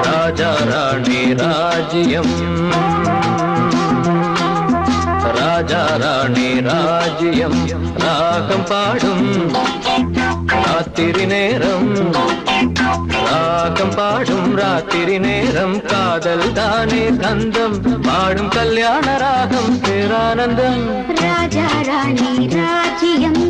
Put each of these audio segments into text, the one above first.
ராஜா ராணி ராஜ்யம், ராஜா ராணி ராஜ்யம், ராகம் பாடும் ராத்திரி நேரம், ராகம் பாடும் ராத்திரி நேரம், காதல் தானே கந்தம், பாடும் கல்யாண ராகம் பேரானந்தம். ராஜா ராணி ராஜ்யம்,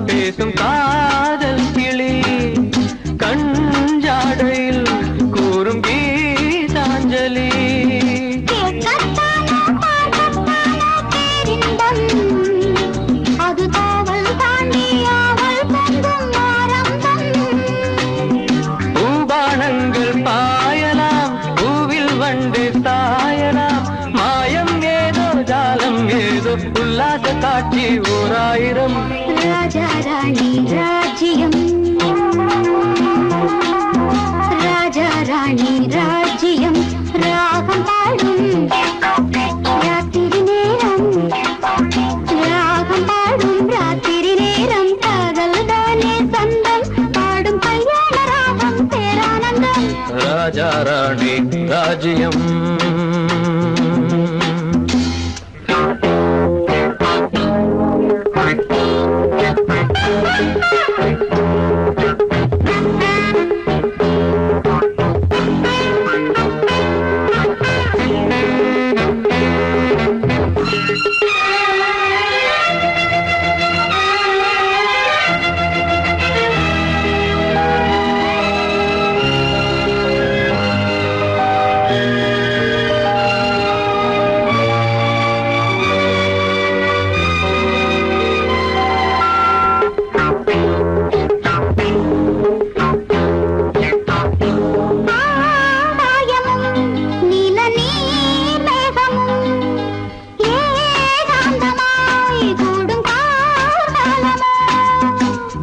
பேசும் காதல் கிளி கஞ்சாடையில் கூறும் கீதாஞ்சலி. அது காவல் தாண்டி ஆவல் பொங்கும் ஆரம்பம். பூபானங்கள் பாயலாம், பூவில் வண்டு சாயலாம், மாயம் ஏதோ ஜாலம் ஏதோ, உல்லாச காட்சி ஓராயிரம். ராஜா ராணி ராஜ்யம், ராஜா ராணி ராஜ்யம், ராகம் பாடும் ராத்திரி நேரம், ராகம் பாடும் ராத்திரி நேரம், காதல் தானே சொந்தம், பாடும் கல்யாண ராகம் பேரானந்தம். ராஜா ராணி ராஜ்யம்.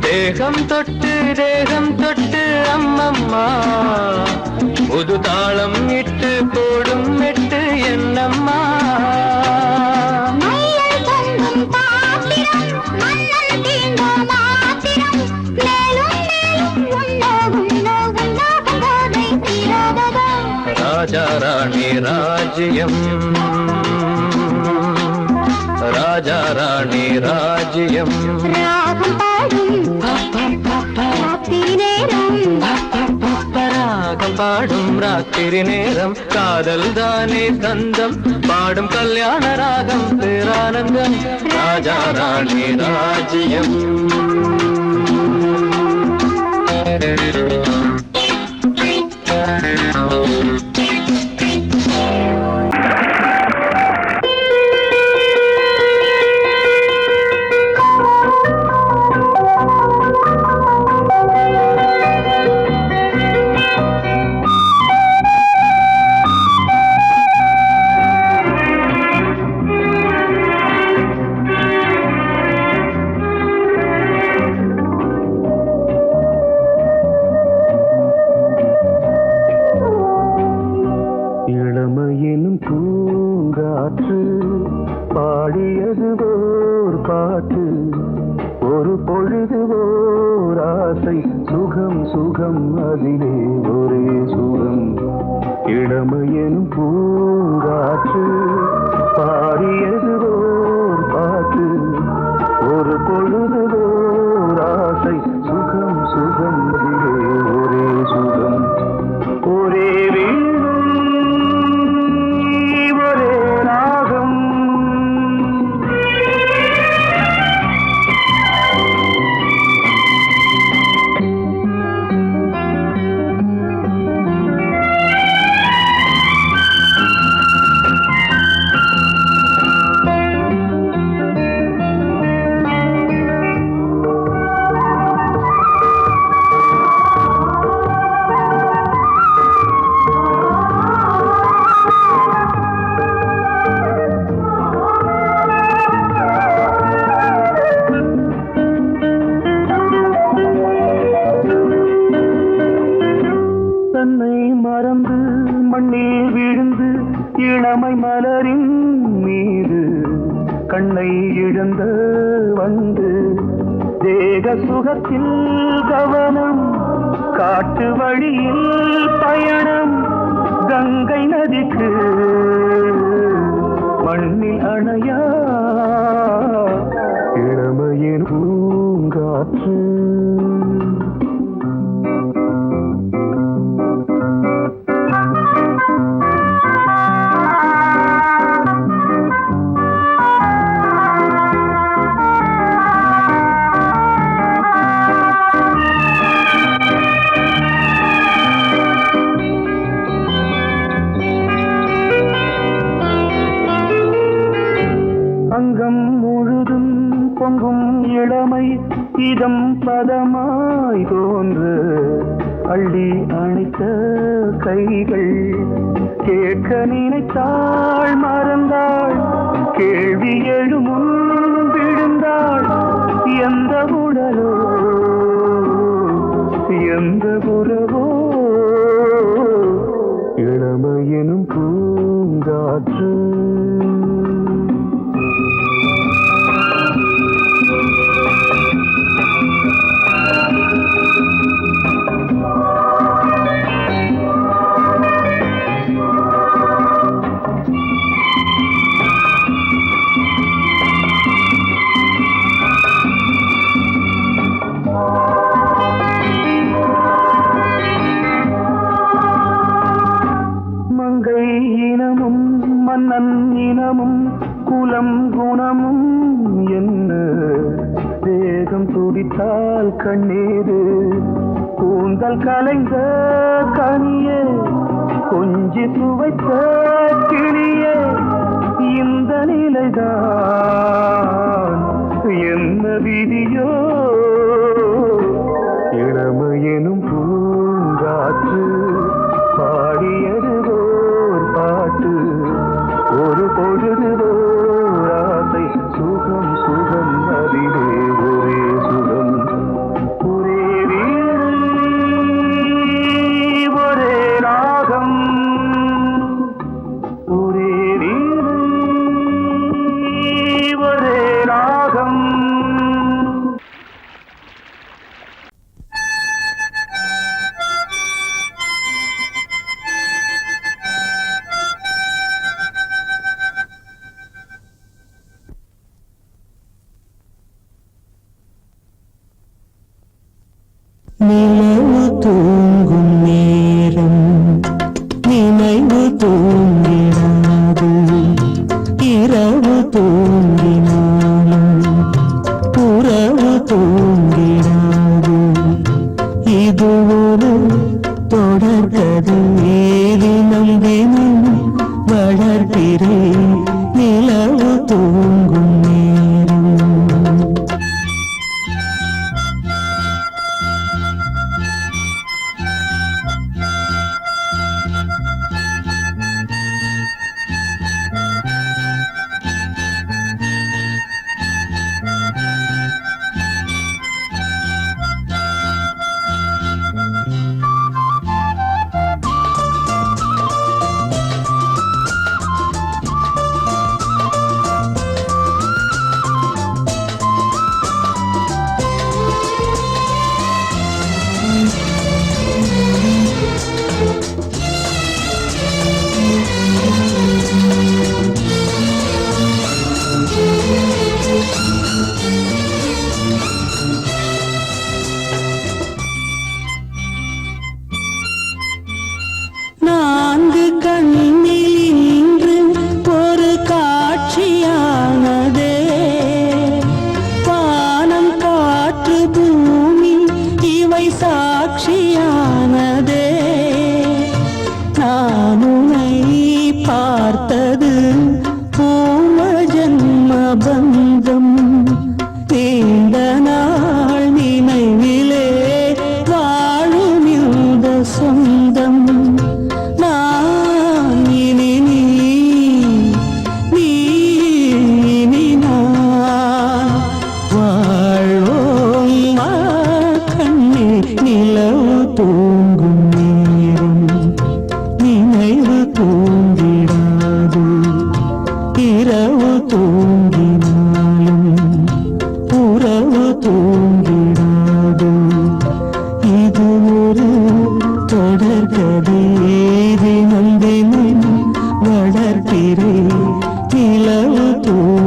தேகம் தொட்டு தேகம் தொட்டு அம்மம்மா, புது தாளம் இட்டு போடும் மெட்டு என்னம்மா. ராஜா ராணி ராஜ்யம், ராஜா ராணி ராஜ்யம், ராகம் பாடும் ராத்திரி நேரம், ராகம் பாடும் ராத்திரி நேரம், காதல் தானே கந்தம், பாடும் கல்யாண ராகம் பேரானந்தம். ராஜா ராணி ராஜ்யம். இளமையினும் பூங்காற்று பாடியது ஓர் பாட்டு, ஒரு பொழுது ஓர் ஆசை, சுகம் சுகம் அதிலே ஒரே சுகம். இளமையினும் பூங்காற்று பாடியது ஓர் கண்ணை இழந்த வந்து தேக சுகத்தில் கவனம் காட்டு வழியில் பயணம் கங்கை நதிக்கு மண்ணில் அணையா இளமையின் பூங்காற்று அங்கம் முழுதும் பொங்கும் இளமை இதம் பதமாய் தோன்று அள்ளி அணைத்த கைகள் கேட்க நினைத்தாள் மறந்தாள் கேள்வி எழுமுன் விழுந்தாள் எந்த உடலோ எந்த உறவோ இளமையெனும் பூங்காற்று மங்கை இனமும் மன்னன் இனமும் குலம் குணமும் என்ன வேகம் துடித்தால் கண்ணீரு கூந்தல் கலைந்த கனியே கொஞ்சி துவைத்த கிளியே இந்த நிலைதான் என்ன விதியோ இளமையெனும் பூங்காற்று பாடியது ஓர் பாட்டு ஒரு பொழுது ஓர் ஆசை சுகம் சுகம் அதிலே ஒரே சுகம் ஒரே வீடு ஒரே ராகம் ஒரே வீடு ஒரே ராகம் நிலவு தூங்கும் நேரம் நினைவு தூங்கினாது இரவு தூங்கினாலும் உறவு தூங்கினாது இது ஒரு தொடர்கதை தினம் தினம் வளர்கிறேன் நிலவு தூங்கும் நேரம் நான்கு கண்ணில் இன்று ஒரு காட்சியானதே வானம் காற்று பூமி இவை சாட்சியானதே நான் உன்னை பார்த்தது பூர்வ ஜன்ம பந்தம் நீண்ட நாள் நினைவிலே வாழும் இந்த சொந்தம் நான் இனி நீ இனி நான் வாழ்வோம் வா கண்ணே நிலவு தூங்கும் நேரம் நினைவு தூங்கிடாது இரவு தூங்கினாது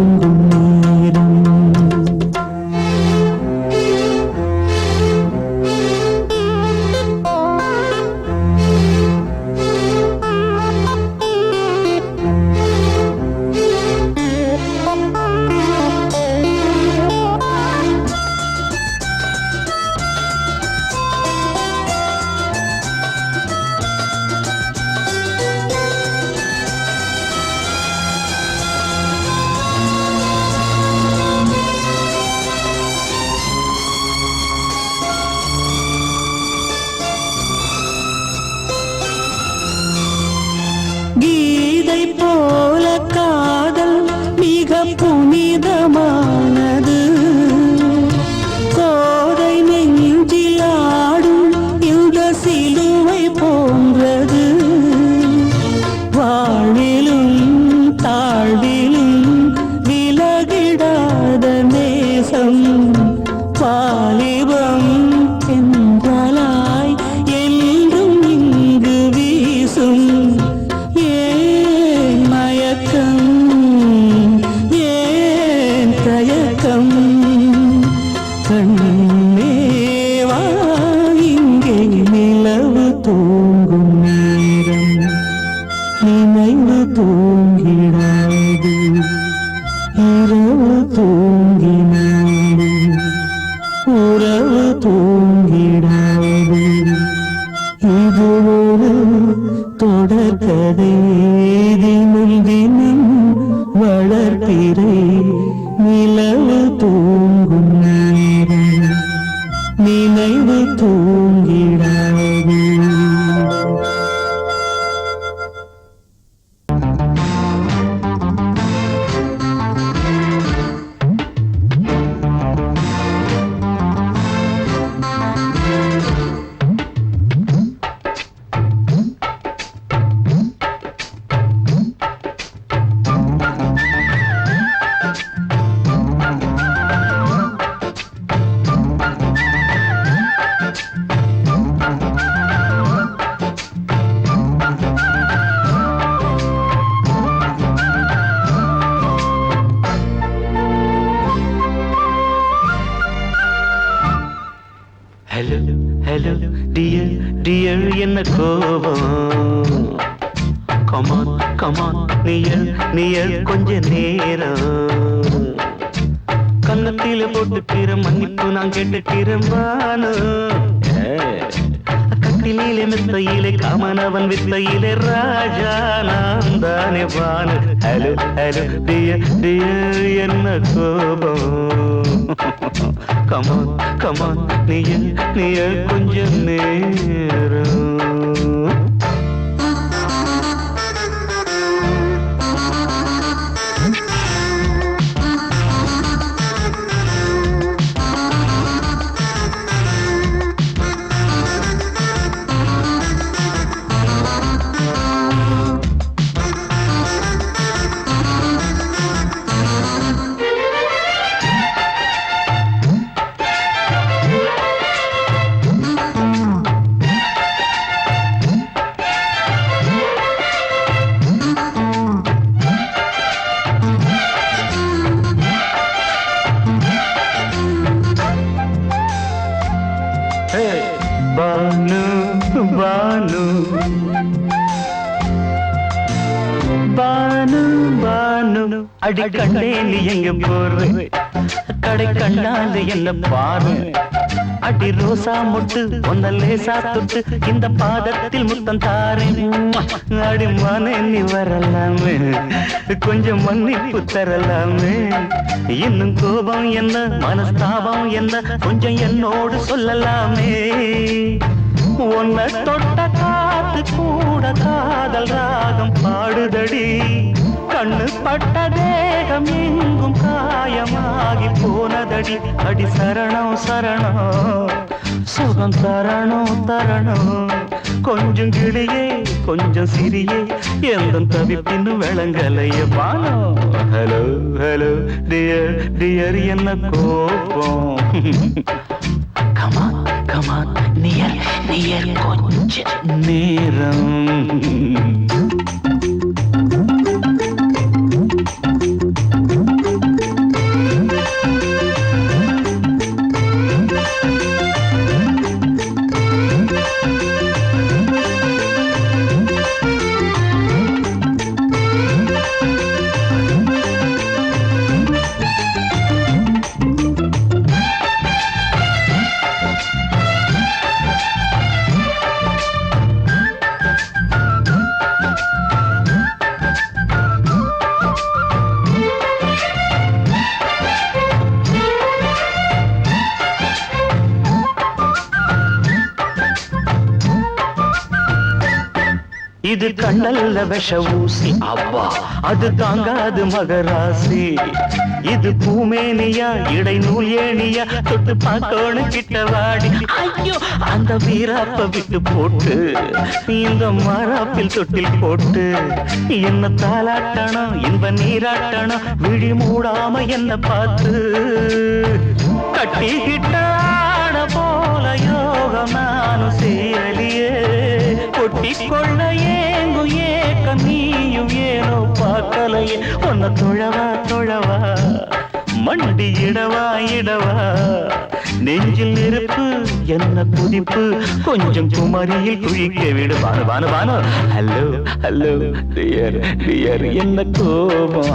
தூங்கும் நேரம். கீதை போல காதல் மிக புனிதமானது. கோதை நெஞ்சில் ஆடும் இந்த சிலுவை போன்றது. வாழ்விலும் தாழ்விலும் விலகிடாத நேசம். வாலிபம் என்றலாய் என்றும் இங்கு வீசும். ஏன் மயக்கம், ஏன் தயக்கம்? கண்ணேவா இங்கே நிலவு தூங்கும் நேரம். நினைவு தூங்கிடாது, இரவு தூங்கினாலும் உறவு தூங்கிடாது. இது ஒரு தொடர்கதை, தினம் தினம் வளர்ப்பிறை. நிலவு தூங்கும் நேரம், நினைவு தூங்கிடாது. ஹலோ ஹலோ டியர் டியர் என்ன கோபம்? கமான் கமான் நியர் நியர் கொஞ்ச நேரம். கன்னத்தில போட்டுக்கிற மன்னிப்பு நான் கேட்டுக்கிறேன் வானு. கட்டிலே மெத்தையிலே காமனவன் வித்தையிலே ராஜா நான் தானே வானு. ஹலோ ஹலோ டியர் டியர் என்ன கோபம்? கமான் கமான் நியர் நியர் கொஞ்ச நேரம். பானு பானு பானு பானு அடி கண்டே நீ எங்க போற? கடை கண்ணாந்து என்ன பாரு. அடி ரோசா முட்டு ஒன்ன லேசா தொட்டு இந்த பாதத்தில் முத்தம் தாரேன். அடி மானே நீ வரலாமே, கொஞ்சம் மன்னிப்பு தரலாமே. இன்னும் கோபம் என்ன மனஸ்தாபம் என்ன கொஞ்சம் என்னோடு சொல்லலாமே. உன்னை தொட்ட காத்து கூட காதல் ராகம் பாடுதடி. கண்ணு பட்ட தேகம் எங்கும் காயமாகி போனதடி. அடி சரணம் சரணம் சுகம் தரணும் தரணும். கொஞ்சம் கிளியே கொஞ்சம் சிறியே எந்த தவிப்பின்னு விளங்கலைய பானோ. ஹலோ ஹலோ டியர் டியர் என்ன கோபம்? கமான் கமான் நியர் நியர் கொஞ்ச நேரம். இது கண்ணல்ல விஷ ஊசி அவ்வா அது தாங்காது மகராசி இது பூமேனியா இடை நூல் ஏனியா தொட்டு பார்க்கணும் கிட்ட வாடி ஐயோ அந்த வீராப்ப விட்டு போட்டு இந்த மாறாப்பில் தொட்டில் போட்டு என்ன தாலாட்டணும் இன்ப நீராட்டணும் விழி மூடாம என்ன பார்த்து கட்டிக்கிட்டான போல யோகம் நானும் செய்யலியே கொட்டிக்கொள்ள ஏங்கும் ஏக்கம் நீயும் ஏனோ பார்க்கலையே உன்னை தொழவா மண்டி இடவா நெஞ்சில் நெருப்பு என்ன குதிப்பு கொஞ்சம் குமரியில் குழிக்க விடு வானு ஹலோ டியர் என்ன கோபம்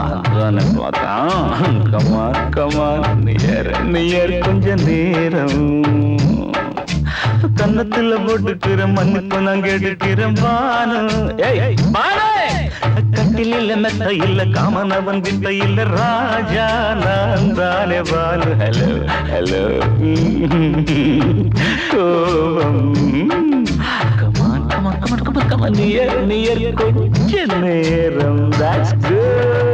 கமான் நியர் கொஞ்ச நேரம் கன்னத்துல போட்டுக்கிற மண்ணுக்கு நான் கேட்டுக்கிறேன் பானு கட்டில் இல்ல மெத்த இல்ல காமனவன் வித்த இல்ல ராஜா நான் தானே பானு ஹலோ கோபம் கமான் நியர் கொஞ்ச நேரம் that's good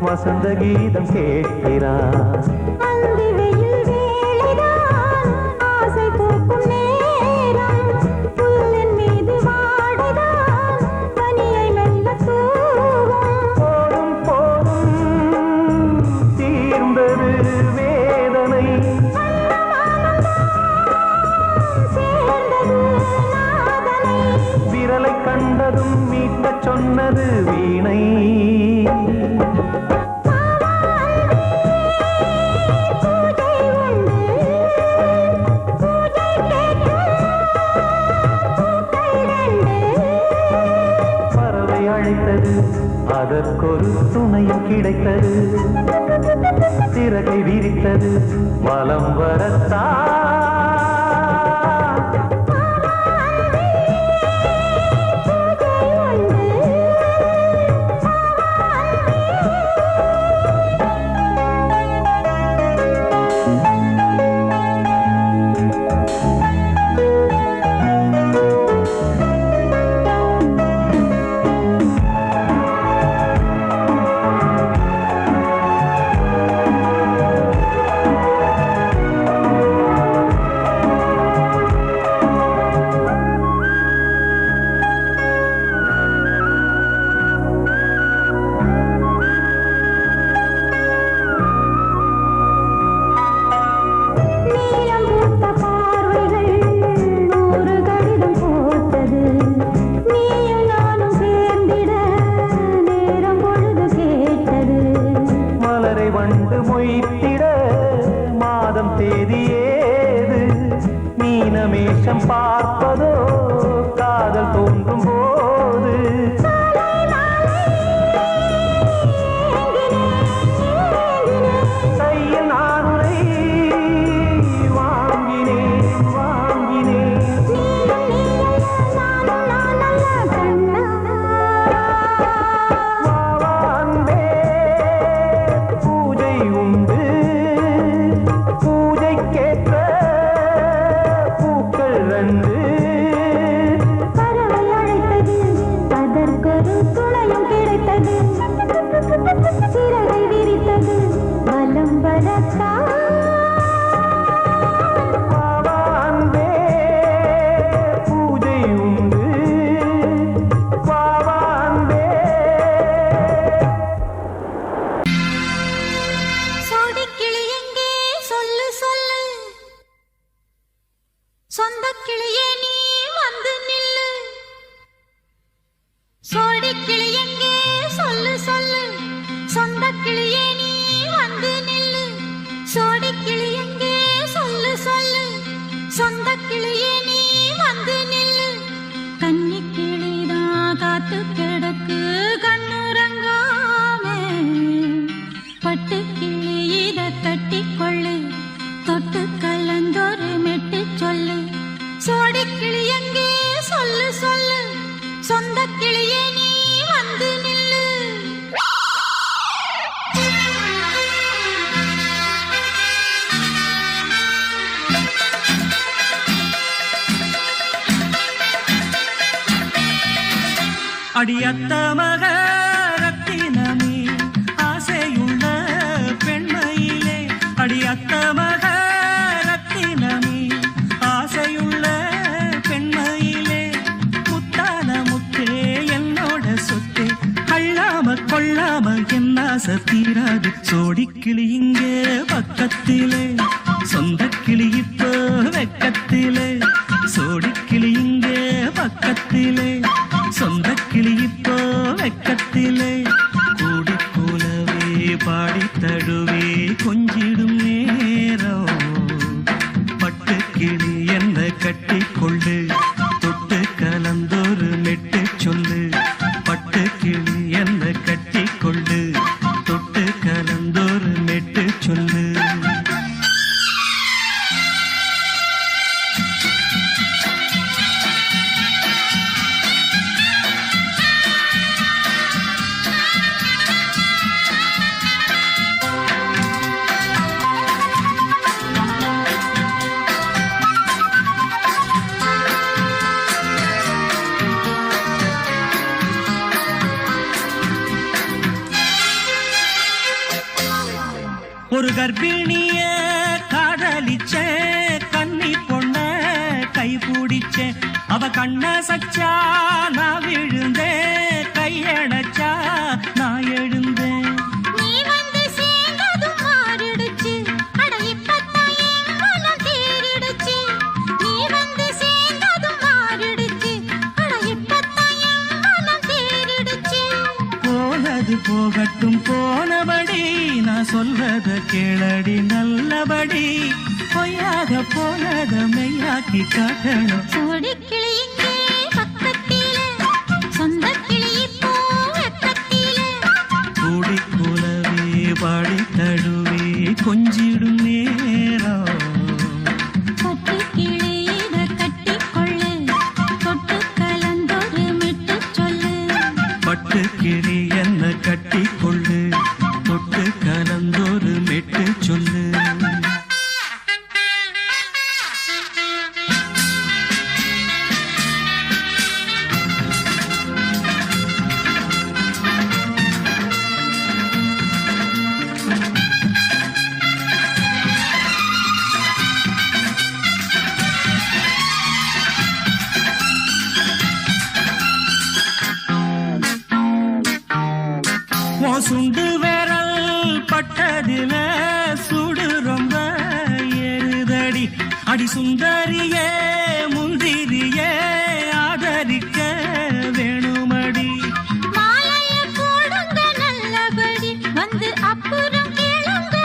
வசந்த கீதம் கேட்கிறார் கண்டதும் மீட்ட சொன்னது வீணை பறவை அழைத்தது அதற்கொரு துணையும் கிடைத்தது சிறகை விரித்தது வலம் வரத்தா மொய்த்திட மாதம் தேதி ஏது மீனமேஷம் பார்ப்பதோ காதல் தோன்றும் போது கையில் நானுரை வாங்கினேன் வாங்கினேன் வாவான்பே பூஜை உண்டு பூஜைக்கேற்ற பூக்கள் ரெண்டு பறவை அழைத்தது அதற்கொரு துணையும் கிடைத்தது சிறகை விரித்தது வலம் வரத்தான் வாவான்பே பூஜை உண்டு வாவான்பே சோடிக்கிளி எங்கே சொல்லு சொல்லு சொந்தக் கிளியே நீ வந்து நில்லு சோடிக்கிளி எங்கே சொல்லு சொல்லு சொந்தக் கிளியே நீ வந்து நில்லு சோடிக்கிளி எங்கே சொல்லு சொல்லு சொந்தக் கிளியே நீ வந்து நில்லு கன்னி கிளிதான் காத்து கிடக்கு கண்ணுறங்காமே பட்டு கிளி இத கட்டிக்கொள்ளு தொட்டு கலந்தொரு மெட்டு சொல்லு சோடிக்கிளி எங்கே சொல்லு சொல்லு சொந்த கிளியே நீ வந்து நில்லு அடியத்த மக ரத்தினமே ஆசையுள்ள பெண்மையிலே அடியத்த மக ரத்தினமே ஆசையுள்ள பெண்மையிலே முத்தான முத்தே என்னோட சொத்தே அள்ளாம கொள்ளாம என் ஆசை தீராது சோடிக்கிளி இங்கே பக்கத்திலே சொந்த கிளி இப்போ வெக்கத்திலே சோடிக்கிளி இங்கே பக்கத்திலே சொந்த கிளி இப்போ வெக்கத்திலே கூடி கூலவே பாடி தழுவே கொஞ்சிடும் நேரம் பட்டு கிளி என்ன கட்டி கொள்ளு தொட்டு கலந்தொரு மெட்டு சொல்லு பட்டு கிளி என்ன கட்டி கொள்ளு தொட்டு கலந்தொரு மெட்டு சொல்லு ஒரு கர்ப்பிணிய காதலிச்ச கன்னி பொண்ண கை பிடிச்ச அவ கண்ண சச்சா நான் விழுந்தேன் கையடைச்சா நான் எழுந்தேன் நீ வந்து சேர்ந்ததும் மாறிடுச்சு அட இப்பத்தான் என் மனம் தேறிடுச்சு நீ வந்து சேர்ந்ததும் மாறிடுச்சு அட இப்பத்தான் என் மனம் தேறிடுச்சு போனது போகட்டும் போனபடி நான் சொல்றத கேளடி நல்லபடி பொய்யாக போனத மெய்யாக்கி காட்டணும் சோடிக்கிளி இங்கே பக்கத்திலே சொந்த கிளி இப்போ வெக்கத்திலே கூடி கூலவே பாடி தழுவே கொஞ்சிடும் நேரம் பட்டு கிளி இத கட்டிக்கொள்ளு தொட்டு கலந்தொரு மெட்டு சொல்லு பட்டு கிளி என்ன கட்டி கொள்ளு தொட்டு கலந்தொரு மெட்டு சொல்லு சுண்டு விரல் பட்டதில சுடு ரொம்ப ஏறுதடி அடி சுந்தரியே முந்திரியே ஆதரிக்க வேணுமடி மாலைய போடுங்க நல்லபடி வந்து அப்புறம் கேளுங்க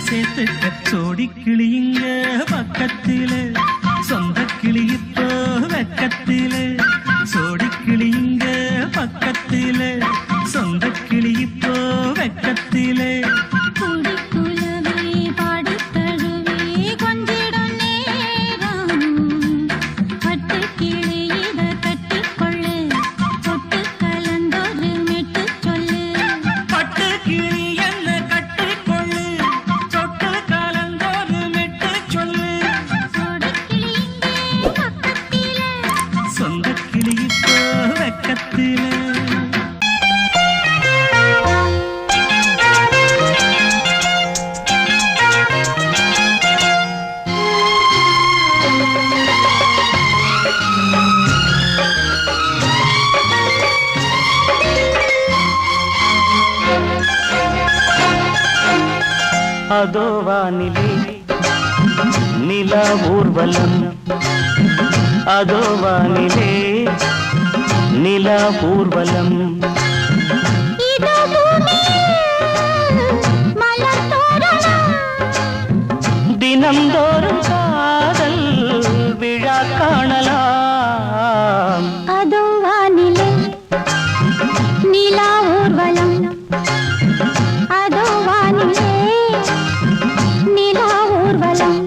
சேர்த்துக்க சோடி கிளியுங்க பக்கத்திலே சொந்த கிளி இப்போ வெக்கத்திலே சோடி கிளியுங்க பக்கத்திலே சொந்த கிளி இப்போ வெக்கத்திலே குடிக்குலவே பாடித் தழுவி கொஞ்சிடும் நேரம். பட்டுக் கிளி இத கட்டிக்கொள்ளு, தொட்டு கலந்தொரு மெட்டுச் சொல்லு. பட்டு கிளி என்ன கட்டிக்கொள்ளு தொட்டு கலந்தோரு மெட்டு சொல்லு சோடிக் கிளி இங்கே பக்கத்திலே. சொந்த கிளி இப்போ வெக்கத்திலே அதோ வானிலே நிலா ஊர்வலம் அதோ வானிலே நிலா ஊர்வலம் இதோ பூமியில் மலர் தோரணம். தினம்தோறும் காதல் விழா காணலாம் அதோ வானிலே நிலா ஊர்வலம். அதோ வானிலே நிலா ஊர்வலம்.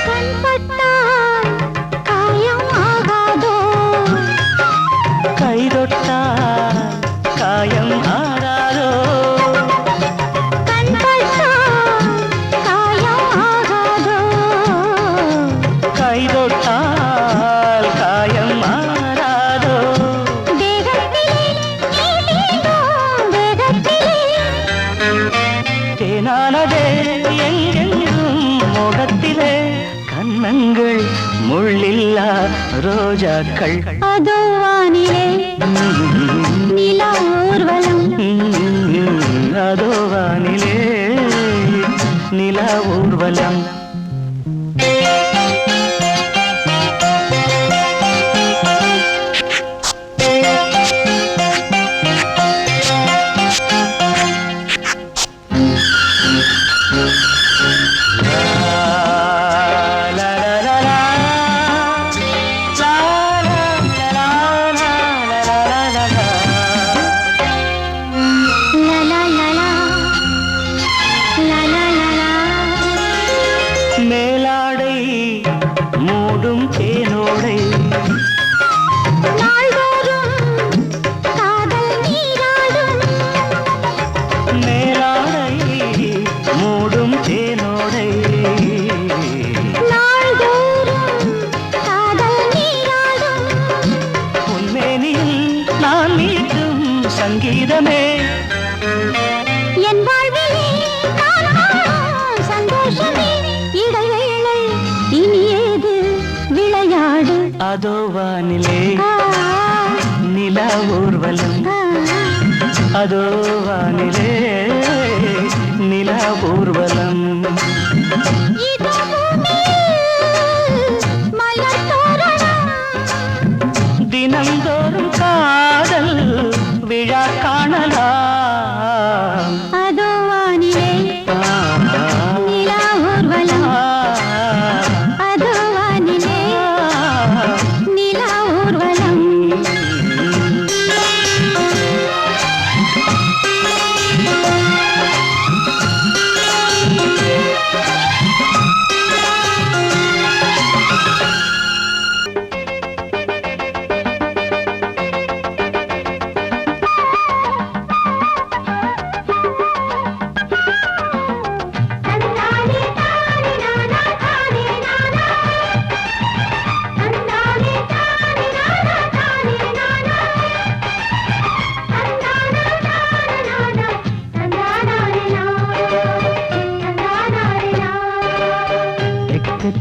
கண்பட்டால் காயம் ஆகாதோ. கைதொட்டால் காயம் ஆறாதோ கண்பட்டால் காயம் ஆகாதோ. கைதொட்டால் காயம் ஆறாதோ தேகத்திலே நீ தீண்டும் வேகத்திலே. தேனானதே எங்கெங்கும் முகத்திலே கன்னங்கள் முள்ளில்லா ரோஜாக்கள் அதோ வானிலே நிலா ஊர்வலம். அதோ வானிலே நிலா ஊர்வலம் லா லா லா லா. லா லா லா லா. மேலாடை மூடும் தேனோடை நாள்தோறும் காதல் நீராடும். மேலாடை மூடும் தேனோடை நாள்தோறும் காதல் நீராடும். உன்மேனியில் நான் மீட்டும் சங்கீதமே என் வாழ்விலே நான் காணும் சந்தோஷமே. இடைவேளை இனி ஏது விளையாடு. அதோ வானிலே ஆ, நிலா ஊர்வலம் ஆ, அதோ வானிலே நிலா ஊர்வலம் இதோ பூமியில் மலர் தோரணம். தினம்தோறும் காதல் விழா காணலாம் அதோ வானிலே நிலா ஊர்வலம். அதோ வானிலே நிலா ஊர்வலம். ஆ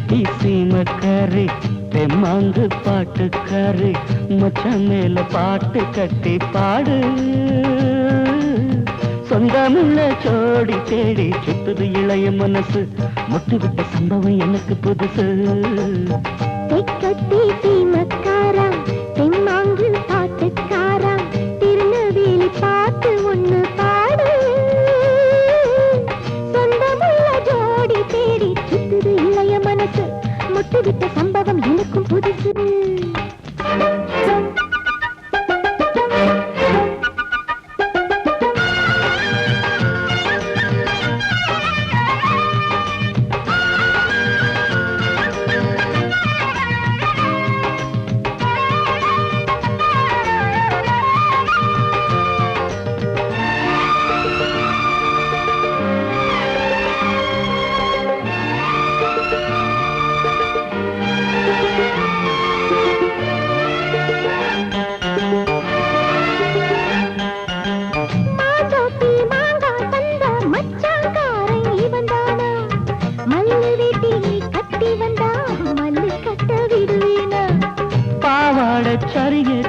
தெக்கட்டி சீமக்காரி தெம்மாங்கு பாட்டுக்காரி மச்சான் மேல பாட்டு கட்டி பாடு சொந்தமுள்ள ஜோடி தேடி சுத்துது இளைய மனசு முட்டு விட்ட சம்பவம் எனக்கு புதுசு தெக்கட்டி சீமக்காரா தெம்மாங்கு பாட்டுக்காரா திருநெல்வேலி பாட்டு ஒண்ணு பாடு சொந்தமுள்ள ஜோடி தேடி சுத்துது இளைய மனசு முட்டு விட்ட சம்பவம் எனக்கும் புதுசு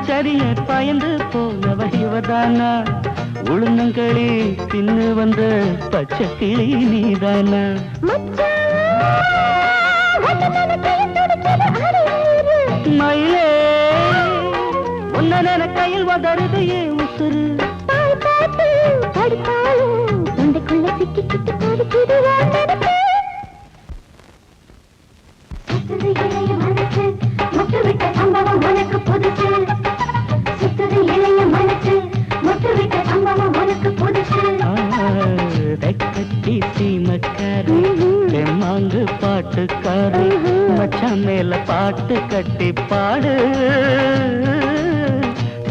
சரிய பயந்து போனவ இவதானா உளுந்தங்களி தின்னு வந்த பச்சை கிளி நீதானா மயிலே உன்ன கையில் வதருது ஏன் உசுறு தொண்டைக்குள்ள சிக்கிக்கிட்டு கொடுக்குதுவான் சுத்துது இளைய மனசு முட்டு விட்ட சம்பவம் உனக்கு புதுசு சுத்துது இளைய மனசு முட்டு விட்ட சம்பவம் உனக்கு புதுசு தெக்கட்டி சீமக்காரி தெம்மாங்கு பாட்டுக்காரி மச்சான் மேல பாட்டு கட்டி பாடு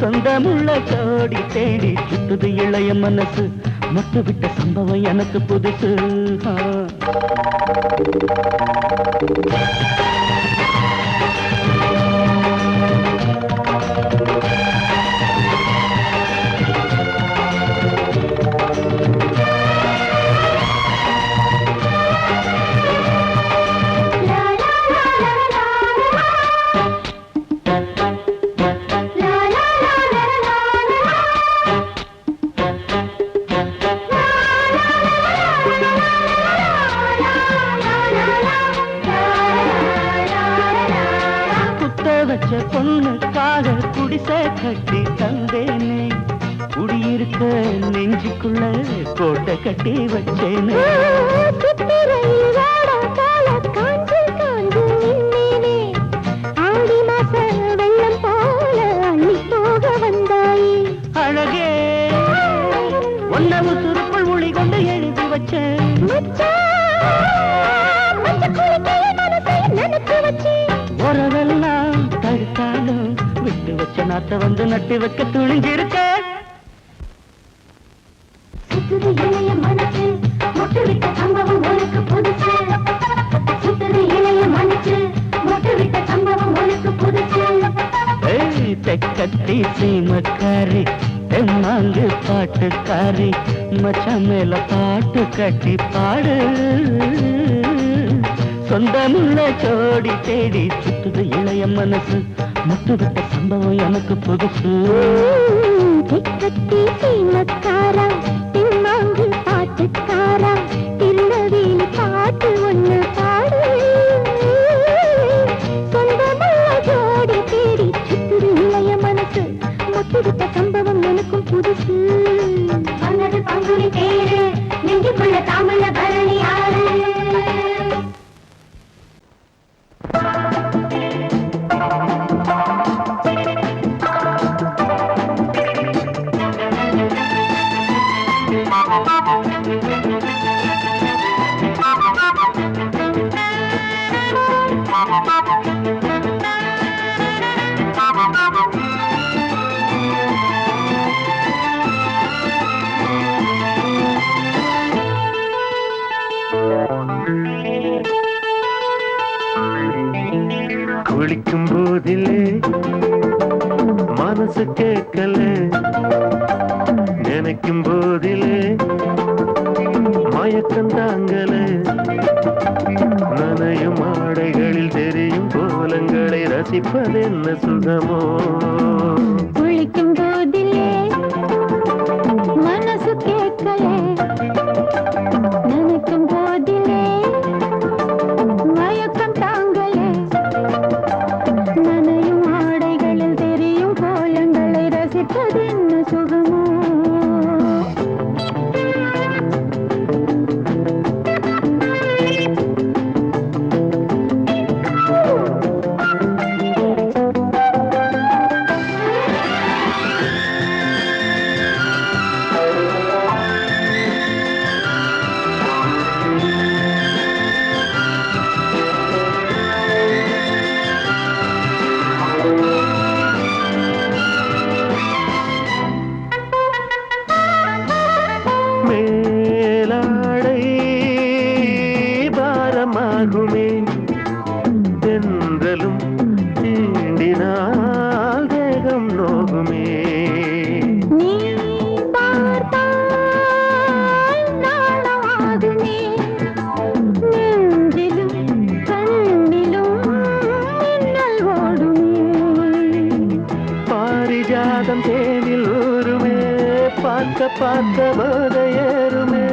சொந்தமுள்ள ஜோடி தேடி சுத்துது இளைய மனசு முட்டு விட்ட சம்பவம் எனக்கு புதுசு வச்ச பொண்ணுக்காக குடிசை கட்டி தந்தேனே குடியிருக்க நெஞ்சுக்குள்ள கோட்டை கட்டி வச்சேனே அழகே ஒன்னவு சுருக்குள் மொழி கொண்டு எழுதி வச்சேன் உறவெல்லாம் தடுத்தாலும் விட்டு வச்ச நாத்த வந்து நட்டு வைக்க துணிஞ்சிருக்க சுத்துது இளைய மனசு முட்டு விட்ட சம்பவம் உனக்கு புதுசு சுத்துது இளைய மனசு முட்டு விட்ட சம்பவம் உனக்கு புதுசு தெக்கட்டி சீமக்காரி தெம்மாங்கு பாட்டுக்காரி மச்சான் மேல பாட்டு கட்டி பாடு சொந்தமுள்ள ஜோடி தேடி சுத்துது இளைய மனசு முட்டு விட்ட சம்பவம் எனக்கு புதுசு தெக்கட்டி சீமக்காரா தெம்மாங்கு பாட்டுக்காரா திருநெல்வேலி பாட்டு ஒண்ணு பாடு சொந்தமுள்ள ஜோடி தேடி சுத்துது இளைய மனசு முட்டு விட்ட சம்பவம் எனக்கும் புதுசு வந்தது பங்குனி தேரு நெஞ்சுக்குள்ள தாமல பரணி ஆறு குளிக்கும் போதிலே மனசு கேட்கல நினைக்கும் போதிலே மயக்கம் தாங்கல நனையும் ஆடைகள் ரசிப்பதென்ன சுகமோ குளிக்கும் போதிலே மனசு கேட்கலே நினைக்கும் போதிலே மயக்கம் தாங்கலே நனையும் ஆடைகளில் தெரியும் கோலங்களை ரசிப்பதென்ன சுகமோ மேலாடை பாரமாகுமே தென்றலும் தீண்டினால் தேகம் நோகுமே நீ பார்த்தால் நாணமாகுமே நெஞ்சிலும் கண்ணிலும் மின்னல் ஓடுமே பாரிஜாதம் தேனில் ஊருமே பார்க்க பார்க்க போதையேறுமே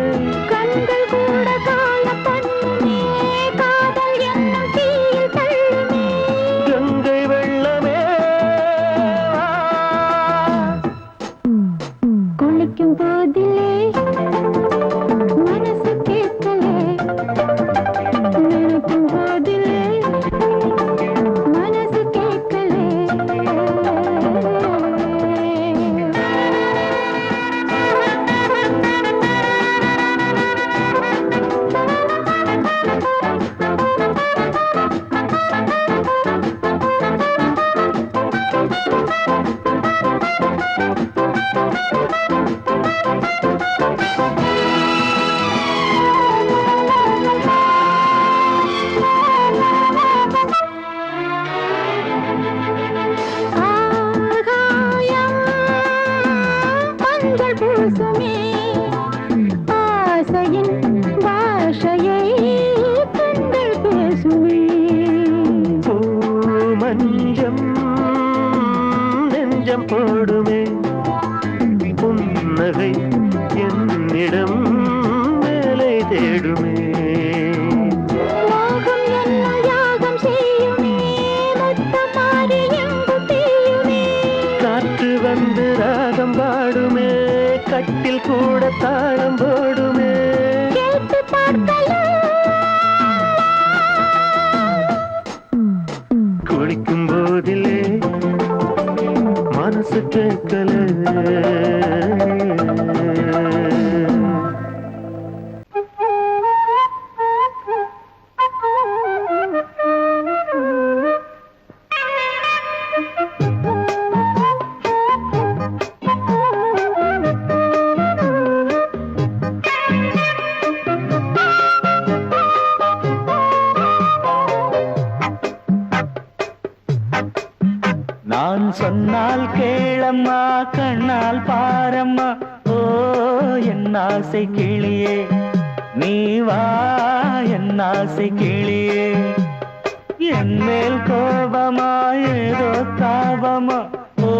கண்கள் கூட காண பண்ணுமே காதல் என்னும் தீயில் தள்ளுமே கங்கை வெள்ளமே குளிக்கும் போதிலே மனசு கேட்கலே நினைக்கும் போதிலே மனசு கேட்கலே ஆகாயம் மஞ்சள் பூசுமே ஆசையின் பாஷையை கண்கள் பேசுமே மஞ்சம் நெஞ்சம் போடுமே புன்னகை என்னிடம் மேலே தேடுமே மோகம் என்னும் யாகம் செய்யுமே முத்தம் மாறி எங்கும் தீயுமே காற்று வந்து ராகம் பாடுமே கட்டில் கூட தாளம் போடுமே கேட்டு பார்க்கலாம் குளிக்கும் போதிலே மனசு கேட்கல நான் சொன்னால் கேளம்மா கண்ணால் பாரம்மா ஓ என் ஆசை கிளியே நீ வா என் ஆசை கிளியே என் மேல் கோபமா ஏதோ தாபமா ஓ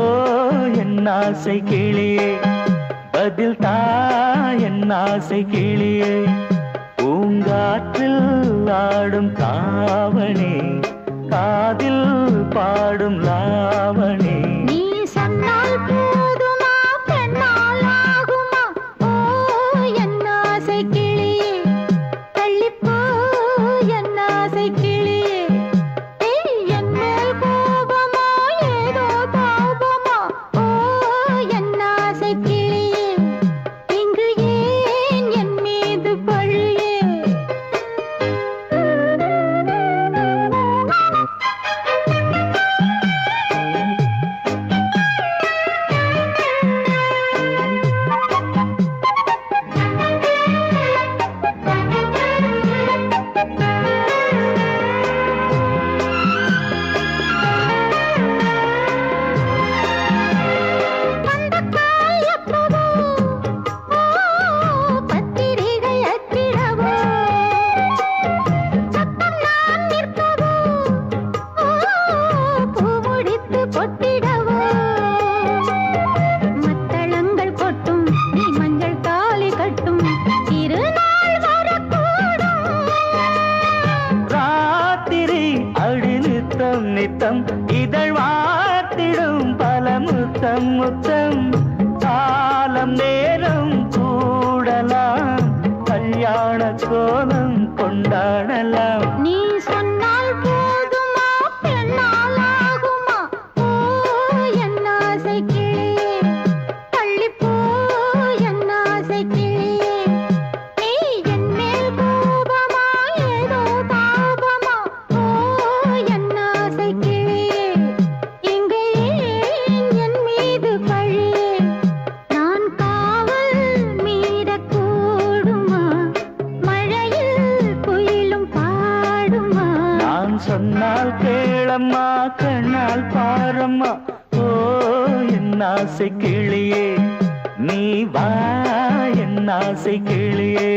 என் ஆசை கிளியே பதில் தா என் ஆசை கிளியே பூங்காற்றில் ஆடும் தாவணி காதில் பாடும் லாவணி நீ சொன்னால் போதுமா பெண்ணால் ஆகுமா ஓ என் ஆசை கிளியே தள்ளிப்போ என் ஆசை கிளியே ஏய் என் மேல் கோபமா ஏதோ தாபமா ஓ என் ஆசை கிளியே இங்கு ஏன் என் மீது பழியே நித்தம் இதழ் வார்த்திடும் பல முத்தம் முத்தம் காலம் நேரம் கூடலாம் கல்யாண கோலம் கொண்டாடலாம் நீ சொன்னால் போதுமா பெண்ணால் ஆகுமா ஓ என் ஆசை கிளியே தள்ளிப்போ என் ஆசை கிளியே நீ என் மேல் கோபமா ஏதோ தாபமா ஓ என் ஆசை கிளியே இங்கே என் மீது பழியே நான் காவல் மீறக்கூடுமா மழையில் குயிலும் பாடுமா நான் சொன்னால் கேளம்மா கண்ணால் பாரம்மா ஓ என் ஆசை கிளியே நீ வா என் ஆசை கிளியே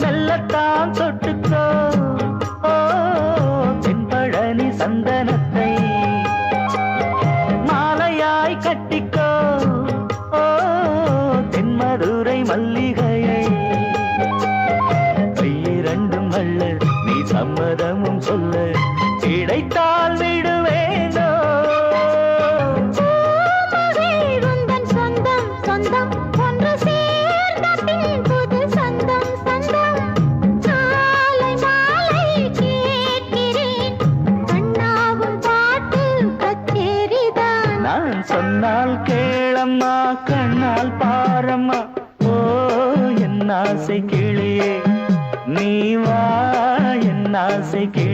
மெல்லத்தான் தொட்டுக்கோ ஓ தென்பழனி சந்தனத்தை மாலையாய் கட்டிக்கோ ஓ தென்மதுரை மல்லிகையை கையிரண்டும் அள்ள நீ சம்மதமும் சொல்ல கிடைத்தால் விடுவேனோ உந்தன் சொந்தம் சொந்தம் ஒன்று சேர்ந்த பின் புது சொந்தம் சொந்தம் காலை மாலை கேட்கிறேன் கண்ணாவும் பாட்டு கச்சேரிதான் நான் சொன்னால் கேளம்மா கண்ணால் பாரம்மா ஓ என் ஆசை கிளியே நீ வா என் ஆசை கிளியே